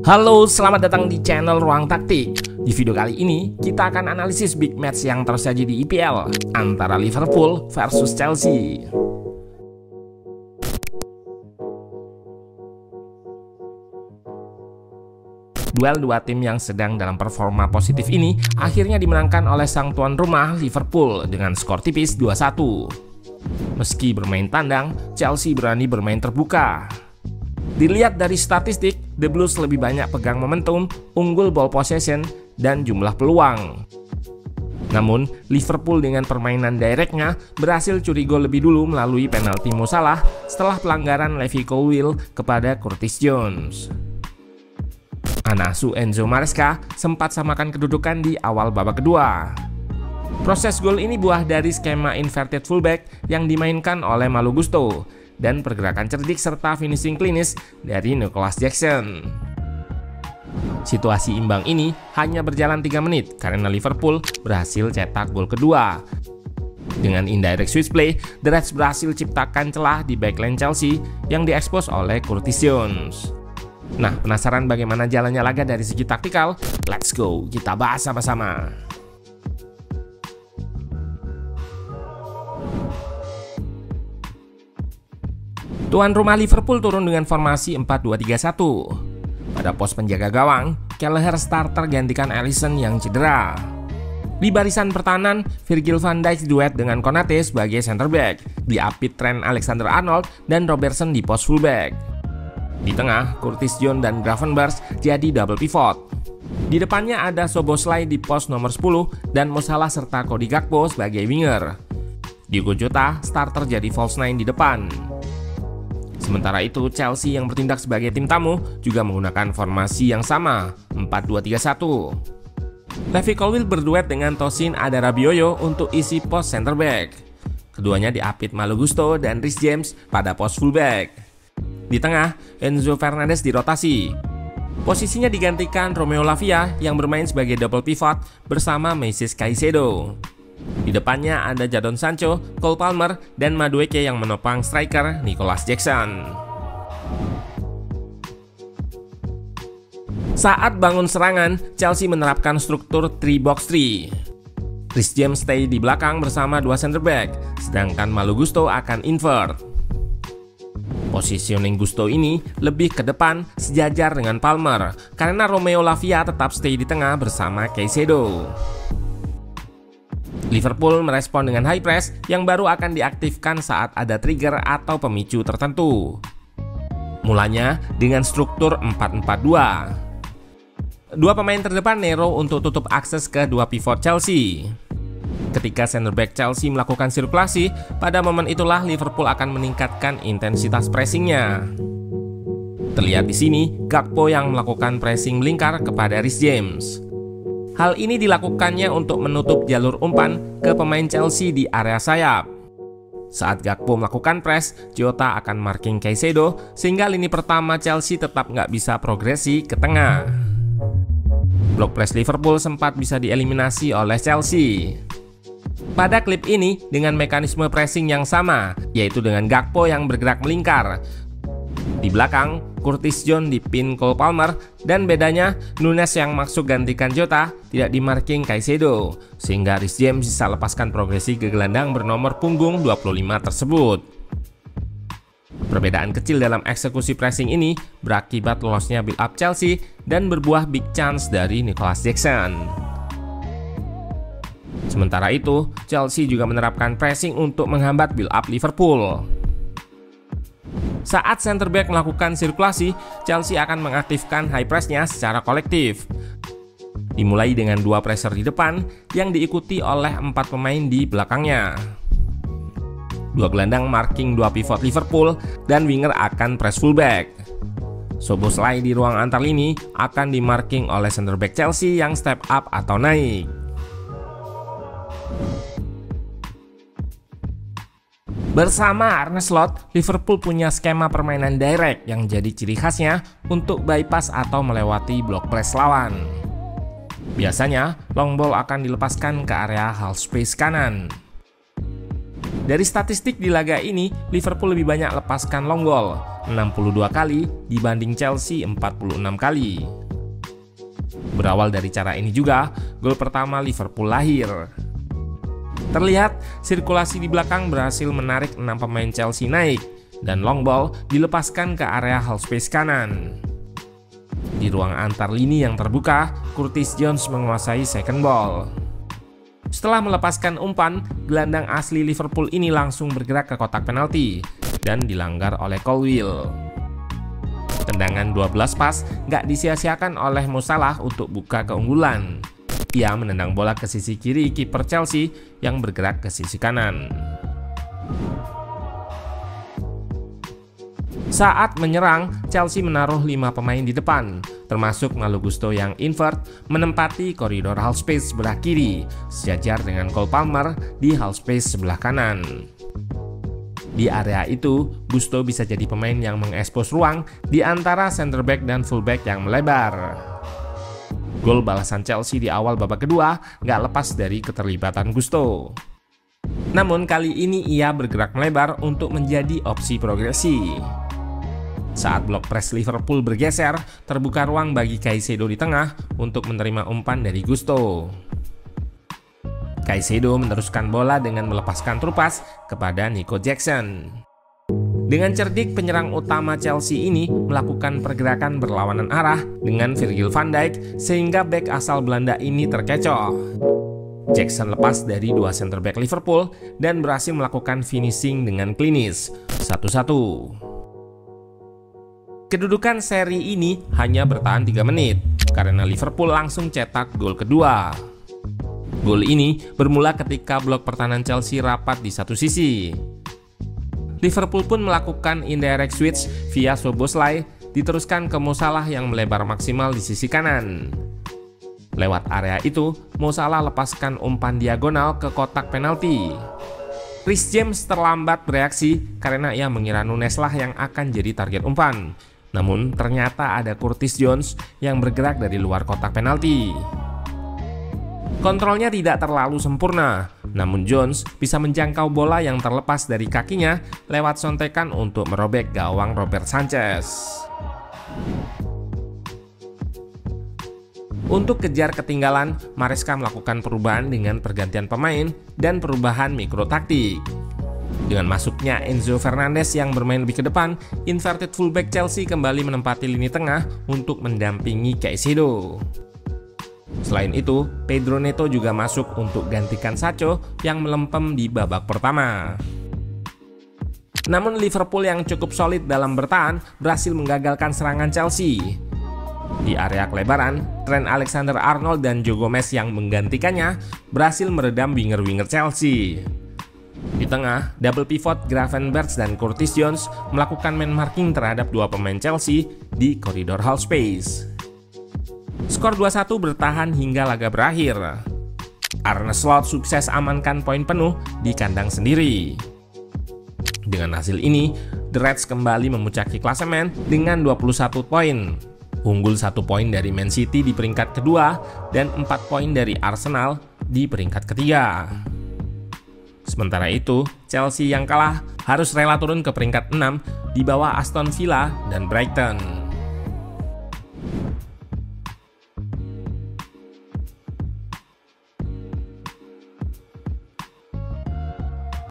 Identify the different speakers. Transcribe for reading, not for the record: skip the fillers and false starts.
Speaker 1: Halo, selamat datang di channel Ruang Taktik. Di video kali ini, kita akan analisis big match yang tersaji di IPL antara Liverpool versus Chelsea. Duel dua tim yang sedang dalam performa positif ini akhirnya dimenangkan oleh sang tuan rumah Liverpool dengan skor tipis 2-1. Meski bermain tandang, Chelsea berani bermain terbuka. Dilihat dari statistik, The Blues lebih banyak pegang momentum, unggul ball possession, dan jumlah peluang. Namun, Liverpool dengan permainan directnya berhasil curi gol lebih dulu melalui penalti Mo Salah setelah pelanggaran Levi Colwill kepada Curtis Jones. Anasu Enzo Maresca sempat samakan kedudukan di awal babak kedua. Proses gol ini buah dari skema inverted fullback yang dimainkan oleh Malo Gusto dan pergerakan cerdik serta finishing klinis dari Nicholas Jackson. Situasi imbang ini hanya berjalan 3 menit karena Liverpool berhasil cetak gol kedua. Dengan indirect switchplay, The Reds berhasil ciptakan celah di backline Chelsea yang diekspos oleh Curtis Jones. Nah, penasaran bagaimana jalannya laga dari segi taktikal? Let's go, kita bahas sama-sama. Tuan rumah Liverpool turun dengan formasi 4-2-3-1. Pada pos penjaga gawang, Kelleher starter gantikan Alisson yang cedera. Di barisan pertahanan, Virgil van Dijk duet dengan Konate sebagai center back, diapit Trent Alexander-Arnold dan Robertson di pos fullback. Di tengah, Curtis Jones dan Gravenberch jadi double pivot. Di depannya ada Szoboszlai di pos nomor 10 dan Mo Salah serta Cody Gakpo sebagai winger. Diogo Jota starter jadi false nine di depan. Sementara itu, Chelsea yang bertindak sebagai tim tamu juga menggunakan formasi yang sama, 4-2-3-1. Levi Colwill berduet dengan Tosin Adarabioyo untuk isi pos center back. Keduanya diapit Malo Gusto dan Reece James pada pos fullback. Di tengah, Enzo Fernandez dirotasi. Posisinya digantikan Romeo Lavia yang bermain sebagai double pivot bersama Moises Caicedo. Di depannya ada Jadon Sancho, Cole Palmer, dan Madueke yang menopang striker Nicholas Jackson. Saat bangun serangan, Chelsea menerapkan struktur 3-box-3. Reece James stay di belakang bersama dua center back, sedangkan Malo Gusto akan invert. Positioning Gusto ini lebih ke depan sejajar dengan Palmer, karena Romeo Lavia tetap stay di tengah bersama Caicedo. Liverpool merespon dengan high press yang baru akan diaktifkan saat ada trigger atau pemicu tertentu. Mulanya dengan struktur 4-4-2. Dua pemain terdepan narrow untuk tutup akses ke dua pivot Chelsea. Ketika center back Chelsea melakukan sirkulasi, pada momen itulah Liverpool akan meningkatkan intensitas pressingnya. Terlihat di sini, Gakpo yang melakukan pressing melingkar kepada Reece James. Hal ini dilakukannya untuk menutup jalur umpan ke pemain Chelsea di area sayap. Saat Gakpo melakukan press, Jota akan marking Caicedo sehingga lini pertama Chelsea tetap nggak bisa progresi ke tengah. Block press Liverpool sempat bisa dieliminasi oleh Chelsea. Pada klip ini dengan mekanisme pressing yang sama, yaitu dengan Gakpo yang bergerak melingkar. Di belakang, Curtis Jones dipin Cole Palmer, dan bedanya Nunes yang masuk gantikan Jota tidak dimarking Caicedo, sehingga Reece James bisa lepaskan progresi ke gelandang bernomor punggung 25 tersebut. Perbedaan kecil dalam eksekusi pressing ini berakibat lolosnya build up Chelsea dan berbuah big chance dari Nicholas Jackson. Sementara itu, Chelsea juga menerapkan pressing untuk menghambat build up Liverpool. Saat center back melakukan sirkulasi, Chelsea akan mengaktifkan high press-nya secara kolektif. Dimulai dengan dua pressure di depan yang diikuti oleh 4 pemain di belakangnya. Dua gelandang marking dua pivot Liverpool dan winger akan press fullback. Szoboszlai di ruang antar lini akan dimarking oleh center back Chelsea yang step up atau naik. Bersama Arne Slot, Liverpool punya skema permainan direct yang jadi ciri khasnya untuk bypass atau melewati block press lawan. Biasanya, long ball akan dilepaskan ke area half space kanan. Dari statistik di laga ini, Liverpool lebih banyak lepaskan long ball, 62 kali dibanding Chelsea 46 kali. Berawal dari cara ini juga, gol pertama Liverpool lahir. Terlihat, sirkulasi di belakang berhasil menarik 6 pemain Chelsea naik, dan long ball dilepaskan ke area half space kanan. Di ruang antar lini yang terbuka, Curtis Jones menguasai second ball. Setelah melepaskan umpan, gelandang asli Liverpool ini langsung bergerak ke kotak penalti dan dilanggar oleh Colwill. Tendangan 12 pas gak disia-siakan oleh Mo Salah untuk buka keunggulan. Ia menendang bola ke sisi kiri kiper Chelsea yang bergerak ke sisi kanan. Saat menyerang, Chelsea menaruh 5 pemain di depan, termasuk Malo Gusto yang invert menempati koridor half space sebelah kiri, sejajar dengan Cole Palmer di half space sebelah kanan. Di area itu, Gusto bisa jadi pemain yang mengekspos ruang di antara center back dan fullback yang melebar. Gol balasan Chelsea di awal babak kedua nggak lepas dari keterlibatan Gusto. Namun kali ini ia bergerak melebar untuk menjadi opsi progresi. Saat blok press Liverpool bergeser, terbuka ruang bagi Caicedo di tengah untuk menerima umpan dari Gusto. Caicedo meneruskan bola dengan melepaskan trupas kepada Nico Jackson. Dengan cerdik, penyerang utama Chelsea ini melakukan pergerakan berlawanan arah dengan Virgil van Dijk sehingga bek asal Belanda ini terkecoh. Jackson lepas dari 2 center back Liverpool dan berhasil melakukan finishing dengan klinis, 1-1. Kedudukan seri ini hanya bertahan 3 menit karena Liverpool langsung cetak gol kedua. Gol ini bermula ketika blok pertahanan Chelsea rapat di satu sisi. Liverpool pun melakukan indirect switch via Szoboszlai, diteruskan ke Mo Salah yang melebar maksimal di sisi kanan. Lewat area itu, Mo Salah lepaskan umpan diagonal ke kotak penalti. Reece James terlambat bereaksi karena ia mengira Nunes lah yang akan jadi target umpan. Namun ternyata ada Curtis Jones yang bergerak dari luar kotak penalti. Kontrolnya tidak terlalu sempurna, namun Jones bisa menjangkau bola yang terlepas dari kakinya lewat sontekan untuk merobek gawang Robert Sanchez. Untuk kejar ketinggalan, Maresca melakukan perubahan dengan pergantian pemain dan perubahan mikrotaktik. Dengan masuknya Enzo Fernandez yang bermain lebih ke depan, inverted fullback Chelsea kembali menempati lini tengah untuk mendampingi Caicedo. Selain itu, Pedro Neto juga masuk untuk gantikan Sacho yang melempem di babak pertama. Namun Liverpool yang cukup solid dalam bertahan berhasil menggagalkan serangan Chelsea. Di area kelebaran, Trent Alexander-Arnold dan Joe Gomez yang menggantikannya berhasil meredam winger-winger Chelsea. Di tengah, double pivot Gravenberch dan Curtis Jones melakukan man marking terhadap 2 pemain Chelsea di koridor half space. Skor 2-1 bertahan hingga laga berakhir. Arne Slot sukses amankan poin penuh di kandang sendiri. Dengan hasil ini, The Reds kembali memuncaki klasemen dengan 21 poin. Unggul 1 poin dari Man City di peringkat kedua dan 4 poin dari Arsenal di peringkat ketiga. Sementara itu, Chelsea yang kalah harus rela turun ke peringkat 6 di bawah Aston Villa dan Brighton.